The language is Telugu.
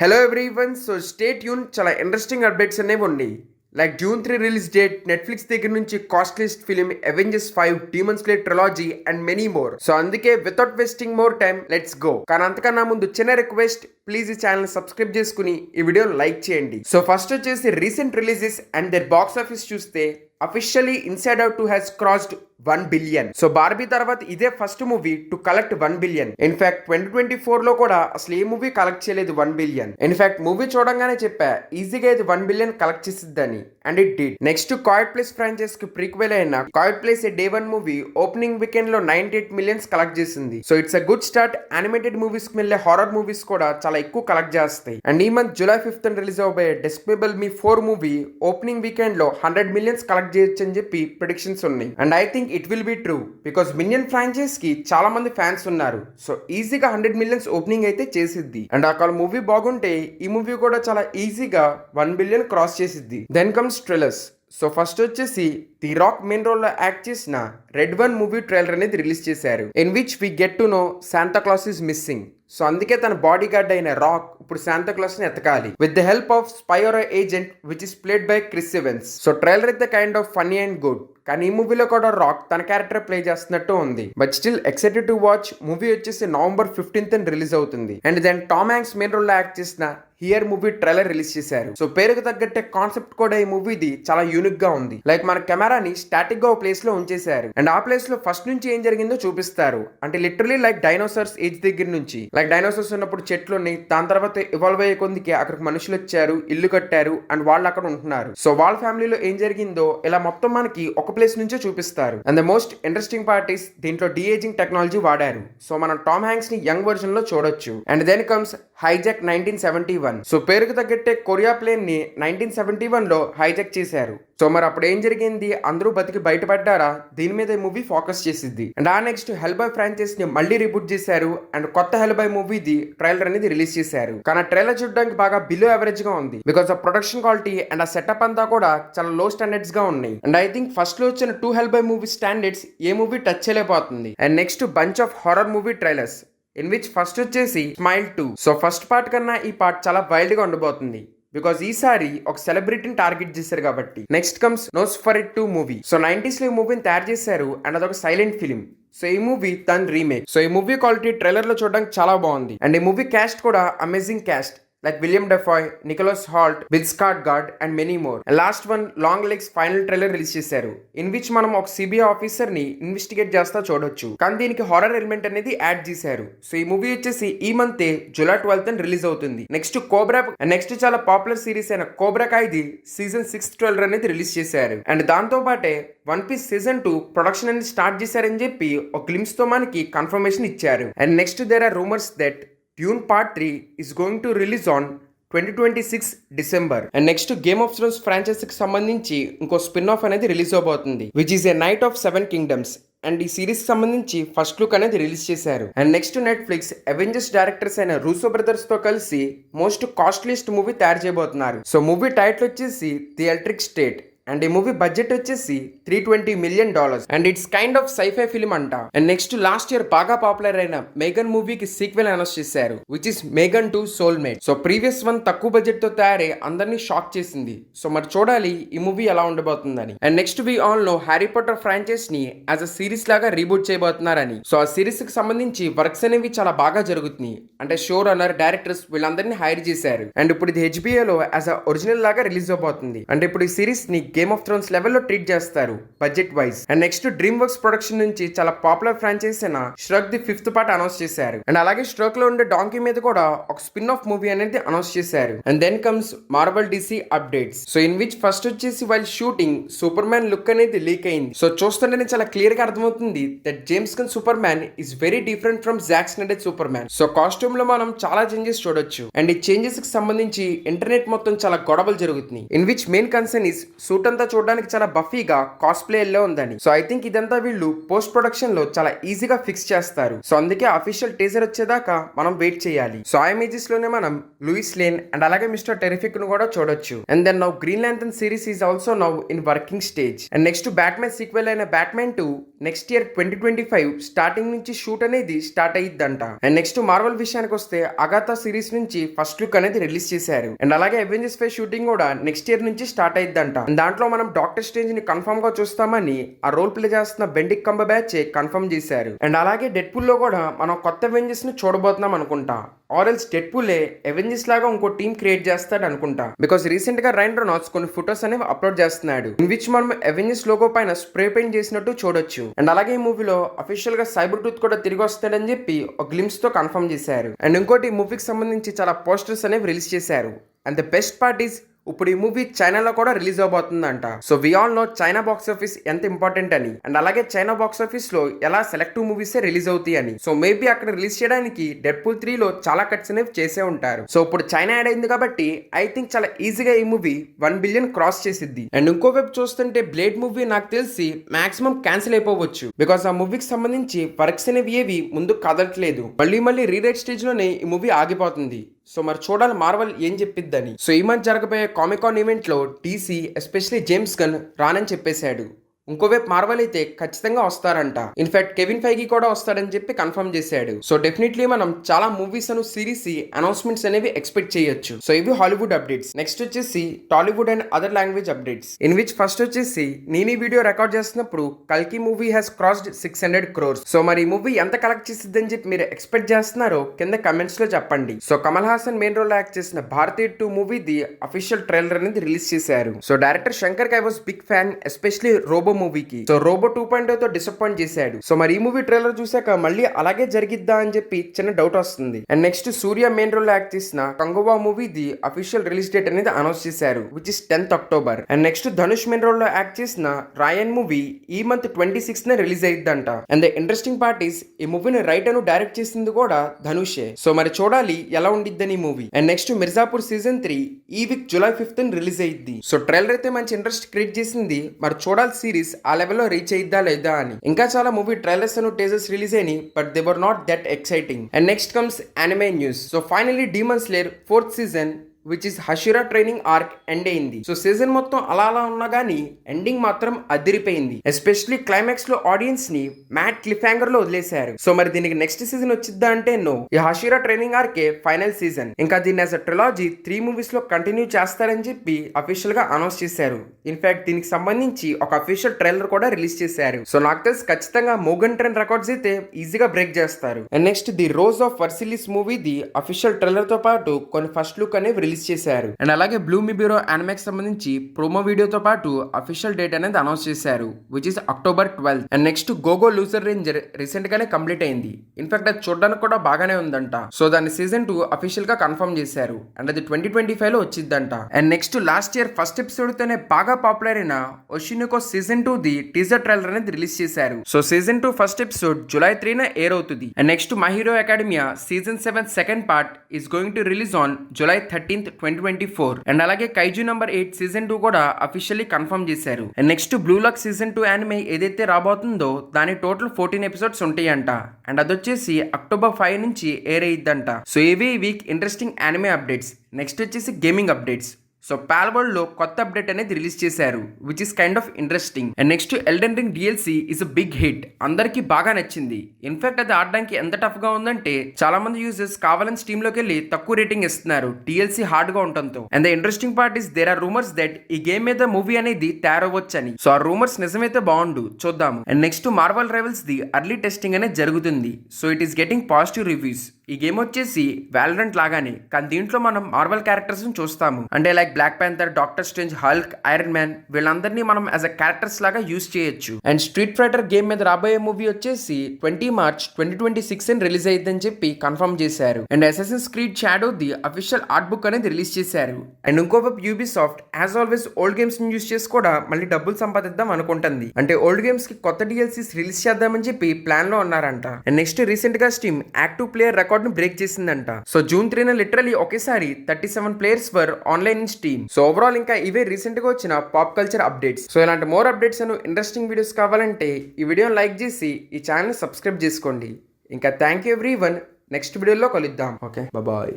Hello everyone, so stay tuned. చాలా ఇంట్రెస్టింగ్ అప్డేట్స్ అనేవి ఉన్నాయి. Like June 3 release date, Netflix దగ్గర నుంచి costliest film Avengers 5 Demon Slayer trilogy and many more. So అందుకే without wasting more time let's go. కానీ అంతకన్నా ముందు చిన్న రిక్వెస్ట్, ప్లీజ్ ఈ ఛానల్ సబ్స్క్రైబ్ చేసుకుని ఈ వీడియో లైక్ చేయండి. సో ఫస్ట్ వచ్చేసి recent releases and the box office చూస్తే officially Inside Out 2 has crossed 1 billion. So Barbie తర్వాత ఇదే first movie to collect 1 billion. In fact 2024 లో కూడా అసలు ఏ మూవీ కలెక్ట్ చేయలేదు 1 బిలియన్. ఇన్ఫాక్ట్ మూవీ చూడంగానే చెప్పా ఈజీగా ఇది 1 బిలియన్ కలెక్ట్ చేసిద్దని, and it did. Next Quiet Place franchise కి ప్రీక్వెల్ అయిన Quiet Place day 1 movie opening weekend లో 98 మిలియన్స్ కలెక్ట్ చేసింది. So it's a good start. Animated movies కి వెళ్ళే హారర్ మూవీస్ కూడా చాలా ఎక్కువ కలెక్ట్ చేస్తాయి. అండ్ ఈ మంత్ జూలై 5th రిలీజ్ అవబోయే Despicable Me 4 movie opening weekend లో 100 మిలియన్స్ కలెక్ట్ చేయొచ్చు అని చెప్పి ప్రిడిక్షన్స్ ఉన్నాయి. And I think it will be true because Minion franchise కి చాలా మంది ఫ్యాన్స్ ఉన్నారు. సో ఈజీగా 100 మిలియన్స్ ఓపెనింగ్ అయితే చేసిద్ది. అండ్ అక్కడ మూవీ బాగుంటే ఈ మూవీ కూడా చాలా ఈజీగా 1 బిలియన్ క్రాస్ చేసిద్ది. Then comes trailers. So first వచ్చేసి ది రాక్ మెయిన్ రోల్ లో యాక్ట్ చేసిన రెడ్ 1 మూవీ ట్రైలర్ అనేది రిలీజ్ చేశారు. In which we get to know Santa Claus is missing. So అందుకే తన బాడీ గార్డ్ అయిన రాక్ ఇప్పుడు శాంతా క్లాస్ ని ఎతకాలి with the help of Spyro agent which is played by Chris Evans. So trailer అయితే kind of funny and good. కానీ ఈ మూవీలో కూడా రాక్ తన క్యారెక్టర్ ప్లే చేస్తున్నట్టు ఉంది. But still excited to watch. Movie వచ్చేసి నవంబర్ 15th రిలీజ్ అవుతుంది. And then Tom Hanks main role లో యాక్ట్ చేసిన హియర్ మూవీ ట్రైలర్ రిలీజ్ చేశారు. సో పేరుకు తగ్గట్టే కాన్సెప్ట్ కూడా ఈ మూవీది చాలా యూనిక్ గా ఉంది. లైక్ మన కెమెరాని స్టాటిక్ గా ఒక ప్లేస్ లో ఉంచేశారు అండ్ ఆ ప్లేస్ లో ఫస్ట్ నుంచి ఏం జరిగిందో చూపిస్తారు. అంటే లిటరలీ లైక్ డైనోసార్స్ ఏజ్ దగ్గర నుంచి, లైక్ డైనోసార్స్ ఉన్నప్పుడు చెట్లు ఉన్నాయి, దాని తర్వాత ఇవాల్వ్ అయ్యే కొందికి అక్కడికి మనుషులు వచ్చారు, ఇల్లు కట్టారు అండ్ వాళ్ళు అక్కడ ఉంటున్నారు. సో వాళ్ళ ఫ్యామిలీలో ఏం జరిగిందో ఇలా మొత్తం మనకి ఒక ప్లేస్ నుంచే చూపిస్తారు. And the most interesting part is దీంట్లో డీఏజింగ్ టెక్నాలజీ వాడారు. సో మనం టామ్ హ్యాంక్స్ ని యంగ్ వర్జన్ లో చూడొచ్చు. And then comes hijack 1971. So పేరుకు తగ్గట్టే కొరియా ప్లేన్ ని 1971 లో హైజాక్ చేశారు. సో మరి అప్పుడు ఏం జరిగింది, అందరూ బతికి బయటపడ్డారా, దీని మీద ఈ మూవీ ఫోకస్ చేసిద్ది. అండ్ ఆ నెక్స్ట్ హెల్బాయ్ ఫ్రాంచైజ్ ని మళ్ళీ రిబూట్ చేశారు అండ్ కొత్త హెల్బాయ్ మూవీది ట్రైలర్ అనేది రిలీజ్ చేశారు. కానీ ఆ ట్రైలర్ చూడడానికి బాగా బిలో ఎవరేజ్ గా ఉంది బికాస్ ఆ ప్రొడక్షన్ క్వాలిటీ అండ్ ఆ సెటప్ అంతా కూడా చాలా లో స్టాండర్డ్స్ గా ఉన్నాయి. అండ్ ఐ థింక్ ఫస్ట్ లో వచ్చిన 2 హెల్బాయ్ మూవీ స్టాండర్డ్స్ ఏ మూవీ టచ్ చేయలేకపోతుంది. And next bunch of horror movie trailers in which first వచ్చేసి స్మైల్ 2. సో ఫస్ట్ పార్ట్ కన్నా ఈ పార్ట్ చాలా వైల్డ్ గా ఉండబోతుంది బికాస్ ఈసారి ఒక సెలబ్రిటీని టార్గెట్ చేశారు కాబట్టి. Next comes Nosferatu movie. So 90s లో ఈ మూవీని తయారు చేశారు అండ్ అదొక సైలెంట్ ఫిలిం. సో ఈ మూవీ తన రీమేక్. సో ఈ మూవీ క్వాలిటీ ట్రైలర్ లో చూడడానికి చాలా బాగుంది. అండ్ ఈ మూవీ క్యాస్ట్ కూడా amazing cast like William Dafoe, Nicholas Hoult, Bill Skarsgård and many more. And last one Long Legs final trailer release చేశారు ఇన్ విచ్ మనం ఒక సిబిఐ ఆఫీసర్ ని ఇన్వెస్టిగేట్ చేస్తా చూడొచ్చు. కానీ దీనికి హారర్ ఎలిమెంట్ అనేది యాడ్ చేశారు. సో ఈ మూవీ వచ్చేసి ఈ మంత్ జూలై 12th రిలీజ్ అవుతుంది. నెక్స్ట్ కోబ్రా, నెక్స్ట్ చాలా పాపులర్ సిరీస్ అయిన కోబ్రా కాయ్ది సీజన్ 6 ట్రైలర్ అనేది రిలీజ్ చేశారు. అండ్ దాంతో పాటే వన్ పీస్ సీజన్ 2 ప్రొడక్షన్ అనేది స్టార్ట్ చేశారని చెప్పి ఒక గ్లిమ్స్ తో మనకి కన్ఫర్మేషన్ ఇచ్చారు. And next there are rumours that Dune Part 3 is going to release on 2026 December. And next Game of Thrones franchise కి సంబంధించి ఇంకో స్పిన్ ఆఫ్ అనేది రిలీజ్ అవబోతుంది which is a Knight of 7 Kingdoms. And ఈ సిరీస్ సంబంధించి ఫస్ట్ లుక్ అనేది రిలీజ్ చేశారు. And next Netflix Avengers directors అయిన రూసో బ్రదర్స్ తో కలిసి మోస్ట్ కాస్ట్లీస్ట్ మూవీ తయారు చేయబోతున్నారు. సో మూవీ టైటిల్ వచ్చేసి ది ఎలక్ట్రిక్ స్టేట్ అండ్ ఈ మూవీ బడ్జెట్ వచ్చేసి $320 million అండ్ it's kind of sci-fi film అంట. అండ్ నెక్స్ట్ లాస్ట్ ఇయర్ బాగా పాపులర్ అయిన మేగన్ మూవీకి సీక్వెల్ అనౌన్స్ చేశారు which is Megan 2 soulmate. So previous one తక్కువ బడ్జెట్ తో తయారై అందరినీ షాక్ చేసింది. సో మరి చూడాలి ఈ మూవీ ఎలా ఉండబోతుందని. And next we all know Harry Potter franchise ని యాజ్ అ సిరీస్ లాగా రీబూట్ చేయబోతున్నారని. సో ఆ సిరీస్ కి సంబంధించి వర్క్స్ అనేవి చాలా బాగా జరుగుతున్నాయి. అంటే షో రన్నర్, డైరెక్టర్స్ వీళ్ళందరినీ హైర్ చేశారు. అండ్ ఇప్పుడు ఇది HBO లో యాజ్ అ ఒరిజినల్ లాగా రిలీజ్ అవబోతుంది. అంటే ఇప్పుడు ఈ సిరీస్ ని గేమ్ ఆఫ్ థ్రోన్స్ లెవెల్లో ట్రీట్ చేస్తారు budget wise. And next DreamWorks production నుంచి చాలా పాపులర్ ఫ్రాంచైజ్ అయిన ష్రక్ ది 5th పార్ట్ అనౌన్స్ చేశారు. అండ్ అలాగే ష్రక్ లో ఉండే డాంకీ మీద కూడా ఒక స్పిన్ ఆఫ్ మూవీ అనేది అనౌన్స్ చేశారు. And then comes Marvel DC updates. So in which first వచ్చేసి while shooting Superman look అనేది లీక్ అయింది. సో చూస్తుంటేనే చాలా క్లియర్ గా అర్థమవుతుంది that James Gunn Superman is very different from Zack Snyder Superman. So costume లో మనం చాలా చేంజెస్ చూడొచ్చు. అండ్ ఈ చేంజెస్ కి సంబంధించి ఇంటర్నెట్ మొత్తం చాలా గొడవలు జరుగుతున్నాయి. In which main concern is suit suit అంతా చూడడానికి చాలా బఫీగా కాస్ప్లే లో ఉందని. సో ఐ థింక్ ఇదంతా వీళ్ళు పోస్ట్ ప్రొడక్షన్ లో చాలా ఈజీగా ఫిక్స్ చేస్తారు. సో అందుకే అఫీషియల్ టీజర్ వచ్చేదాకా మనం వెయిట్ చేయాలి. సో ఆ ఇమేజెస్ లోనే మనం లూయిస్ లేన్ అండ్ అలాగే మిస్టర్ టెరిఫిక్ ను కూడా చూడొచ్చు. And then now Green Lantern series is also now in working stage. And next Batman sequel అయిన బ్యాట్మెన్ 2 నెక్స్ట్ ఇయర్ 2025 స్టార్టింగ్ నుంచి షూట్ అనేది స్టార్ట్ అయ్యిద్దంట. అండ్ నెక్స్ట్ మార్వల్ విషయానికి వస్తే అగాథా సిరీస్ నుంచి ఫస్ట్ లుక్ అనేది రిలీజ్ చేశారు. అండ్ అలాగే అవెంజర్స్ 5 షూటింగ్ కూడా నెక్స్ట్ ఇయర్ నుంచి స్టార్ట్ అయ్యిద్దంట. దాంట్లో మనం డాక్టర్ స్ట్రేంజ్ ని కన్ఫర్మ్ గా చూస్తామని ఆ రోల్ ప్లే చేస్తున్న బెండిక్ కంబర్బ్యాచ్ కన్ఫర్మ్ చేశారు. అండ్ అలాగే డెడ్ పూల్ లో కూడా మనం కొత్త అవెంజర్స్ ని చూడబోతున్నాం అనుకుంటా. ఆరెల్స్ డెడ్ పూలే అవెంజర్స్ లాగా ఇంకో టీమ్ క్రియేట్ చేస్తాడు అనుకుంటా. బికాస్ రీసెంట్ గా రైన్ రెనాల్డ్స్ కొన్ని ఫొటోస్ అనేవి అప్లోడ్ చేస్తున్నాడు, ఇన్ విచ్ మనం అవెంజర్స్ లోగో పైన స్ప్రే పెయింట్ చేసినట్టు చూడొచ్చు. అండ్ అలాగే ఈ మూవీలో అఫీషియల్ గా సైబర్ టూత్ కూడా తిరిగి వస్తాడని చెప్పి ఒక గ్లిమ్స్ తో కన్ఫర్మ్ చేశారు. అండ్ ఇంకోటి మూవీకి సంబంధించి చాలా పోస్టర్స్ అనేవి రిలీజ్ చేశారు. And the best part is ఇప్పుడు ఈ మూవీ చైనాలో కూడా రిలీజ్ అవబోతుందంట. So we all know China box office ఎంత ఇంపార్టెంట్ అని. అండ్ అలాగే చైనా బాక్స్ ఆఫీస్ లో ఎలా సెలెక్టివ్ మూవీస్ రిలీజ్ అవుతాయి అని. సో మేబీ అక్కడ రిలీజ్ చేయడానికి డెడ్ పూల్ 3 లో చాలా కట్స్ అనేవి చేసే ఉంటారు. సో ఇప్పుడు చైనా యాడ్ అయింది కాబట్టి ఐ థింక్ చాలా ఈజీగా ఈ మూవీ 1 బిలియన్ క్రాస్ చేసిద్ది. అండ్ ఇంకో వైపు చూస్తుంటే బ్లేడ్ మూవీ నాకు తెలిసి మాక్సిమం క్యాన్సిల్ అయిపోవచ్చు. బికాస్ ఆ మూవీకి సంబంధించి వర్క్స్ అనేవి ఏవి ముందు కదలట్లేదు. మళ్ళీ రీరైట్ స్టేజ్ లోనే ఈ మూవీ ఆగిపోతుంది. సో మరి చూడాలి మార్వల్ ఏం చెప్పిద్దని. సో ఈ మధ్య జరగబోయే కామికాన్ ఈవెంట్ లో DC ఎస్పెషలీ జేమ్స్ గన్ రానని చెప్పేశాడు. ఇంకోవైపు మార్వల్ అయితే ఖచ్చితంగా వస్తారంట. ఇన్ఫాక్ట్ కెవిన్ ఫైగి కూడా వస్తాడని చెప్పి కన్ఫర్మ్ చేశాడు. సో డెఫినెట్లీ మనం చాలా మూవీస్ అను సిరీస్ అనౌన్స్మెంట్స్ అనేవి ఎక్స్పెక్ట్ చేయొచ్చు. సో ఇవి హాలీవుడ్ అప్డేట్స్. నెక్స్ట్ వచ్చేసి Tollywood and other language updates, in which first వచ్చేసి నేను ఈ వీడియో రికార్డ్ చేస్తున్నప్పుడు కల్కి movie has crossed 600 crores. So మరి ఈ మూవీ ఎంత కలెక్ట్ చేసిద్దని చెప్పి మీరు ఎక్స్పెక్ట్ చేస్తున్నారో కింద కమెంట్స్ లో చెప్పండి. So Kamal Haasan main role act చేసిన Bharatiya 2 movie the official trailer అనేది రిలీజ్ చేశారు. So director Shankar I was big fan, especially Robo మూవీకి. సో రోబో 2.0 తో డిసప్పాయింట్ చేశాడు. సో మరి ఈ మూవీ ట్రైలర్ చూసాక మళ్ళీ అలాగే జరిగిద్దా అని చెప్పి చిన్న డౌట్ వస్తుంది. And next Suriya main role act చేసిన Kanguva movie the official release date అనేది అనౌన్స్ చేశారు, which is 10th October. And next Dhanush main role లో యాక్ట్ చేసిన రాయన్ మూవీ ఈ మంత్ 26th రిలీజ్ అయ్యిద్దంట. And the interesting part is ఈ మూవీని రైట్ అను డైరెక్ట్ చేసింది కూడా ధనుషే. సో మరి చూడాలి ఎలా ఉండిద్దని ఈ movie. And next Mirzapur season 3 ఈ వీక్ July 5th రిలీజ్ అయ్యిద్ది. సో ట్రైలర్ అయితే మంచి ఇంట్రెస్ట్ క్రియేట్ చేసింది. మరి చూడాలి సిరీస్ ఆ లెవెల్ లో రీచ్ అయిద్దా లేదా అని. ఇంకా చాలా movie trailers and teasers release అయినాయి, but they were not that exciting. And next comes anime news. So finally Demon Slayer 4th season which is Hashira training arc end అయింది. సో సీజన్ మొత్తం అలా ఉన్నా గానీ ఎండింగ్ మాత్రం అదిరిపోయింది. ఎస్పెషల్లీ క్లైమాక్స్ లో ఆడియన్స్ ని మ్యాట్ క్లిఫ్ హ్యాంగర్ లో వదిలేశారు. సో మరి దీనికి నెక్స్ట్ సీజన్ వచ్చిద్దా అంటే నో. ఈ హషిరా ట్రైనింగ్ ఆర్కే ఫైనల్ సీజన్. ఇంకా దీన్ని యాజ్ అ ట్రిలాజీ 3 మూవీస్ లో కంటిన్యూ చేస్తారని చెప్పి అఫీషియల్ గా అనౌన్స్ చేశారు. ఇన్ఫాక్ట్ దీనికి సంబంధించి ఒక అఫీషియల్ ట్రైలర్ కూడా రిలీజ్ చేశారు. సో నాకు తెలిసి ఖచ్చితంగా మోగన్ ట్రెండ్ రికార్డ్స్ అయితే ఈజీగా బ్రేక్ చేస్తారు. And next the rose of Versailles movie the official trailer తో పాటు కొన్ని ఫస్ట్ లుక్ అనేవి రిలీజ్ చేశారు. అండ్ అలాగే బ్లూ మిబిరో యానిమేకి సంబంధించి ప్రోమో వీడియోతో పాటు అఫీషియల్ డేట్ అనేది అనౌన్స్ చేశారు, which is October 12th. And next go go loser ranger recent గానే కంప్లీట్ అయింది. ఇన్ఫాక్ట్ అది చూడడానికి కూడా బాగానే ఉందంట. సో దాని సీజన్ 2 అఫీషియల్ గా కన్ఫర్మ్ చేశారు. అండ్ అది 2025 లో వచ్చిందంట. And next last year first episode తోనే బాగా పాపులర్ అయిన Oshi no Ko season 2 the teaser trailer అనేది రిలీజ్ చేశారు. So season 2 first episode July 3 air అవుతుంది. And next My Hero Academia season 7 second part is going to release on July 13th, 2024. And అలాగే కైజు నంబర్ 8 సీజన్ 2 కూడా అఫీషియల్లీ కన్ఫర్మ్ చేశారు. And next Blue Lock season 2 anime ఏదైతే రాబోతుందో దాని టోటల్ 14 ఎపిసోడ్స్ ఉంటాయంట. అండ్ అదొచ్చేసి October 5 నుంచి ఎయిర్ అయ్యిద్దంట. సో ఇవి ఈ week interesting anime updates. Next వచ్చేసి gaming updates. So Palworld లో కొత్త అప్డేట్ అనేది రిలీజ్ చేశారు, which is kind of interesting. And next Elden Ring DLC is a big hit, అందరికి బాగా నచ్చింది. ఇన్ఫాక్ట్ అది ఆడడానికి ఎంత టఫ్ గా ఉందంటే చాలా మంది యూజర్స్ కావాలని స్టీమ్ లోకి వెళ్ళి తక్కువ రేటింగ్ ఇస్తున్నారు DLC హార్డ్ గా ఉండటంతో. And the interesting part is there are rumours that ఈ గేమ్ మీద మూవీ అనేది తయారవ్వచ్చని. సో ఆ రూమర్స్ నిజమైతే బాగుండు, చూద్దాము. And next Marvel Rivals the early testing అనేది జరుగుతుంది. So it is getting positive reviews. ఈ గేమ్ వచ్చేసి వాలరెంట్ లాగానే, కానీ దీంట్లో మనం మార్వల్ క్యారెక్టర్స్ చూస్తాము. అంటే like Black Panther, Doctor Strange, Hulk, Iron Man వీళ్ళందరినీ మనం యాజ్ అ క్యారెక్టర్స్ లాగా యూజ్ చేయొచ్చు. అండ్ స్ట్రీట్ ఫైటర్ గేమ్ మీద రాబోయే మూవీ వచ్చేసి 20 March 2026 రిలీజ్ అయ్యిందని చెప్పి కన్ఫర్మ్ చేశారు. And assassins creed shadow the official art book అనేది రిలీజ్ చేశారు. అండ్ ఇంకోవైపు యూబీసాఫ్ట్ యాజ్ ఆల్వేస్ ఓల్డ్ గేమ్స్ ని యూజ్ చేసి కూడా మళ్ళీ డబ్బులు సంపాదిద్దాం అనుకుంటుంది. అంటే ఓల్డ్ గేమ్స్ కి కొత్త DLCs రిలీజ్ చేద్దామని చెప్పి ప్లాన్ లో ఉన్నారంట. అండ్ నెక్స్ట్ రీసెంట్ గా steam active player record record ను బ్రేక్ చేసిందంట. సో జూన్ 3న లిటరలీ ఒకేసారి 37 players were online in steam. So overall ఇంకా ఇవే రీసెంట్ గా వచ్చిన పాప్ కల్చర్ అప్డేట్స్. సో ఇలాంటి more updates and interesting videos కావాలంటే ఈ వీడియోని లైక్ చేసి ఈ ఛానల్ సబ్స్క్రైబ్ చేసుకోండి. ఇంకా థ్యాంక్ యూ ఎవ్రీవన్. నెక్స్ట్ వీడియోలో కలుద్దాం. Okay, bye.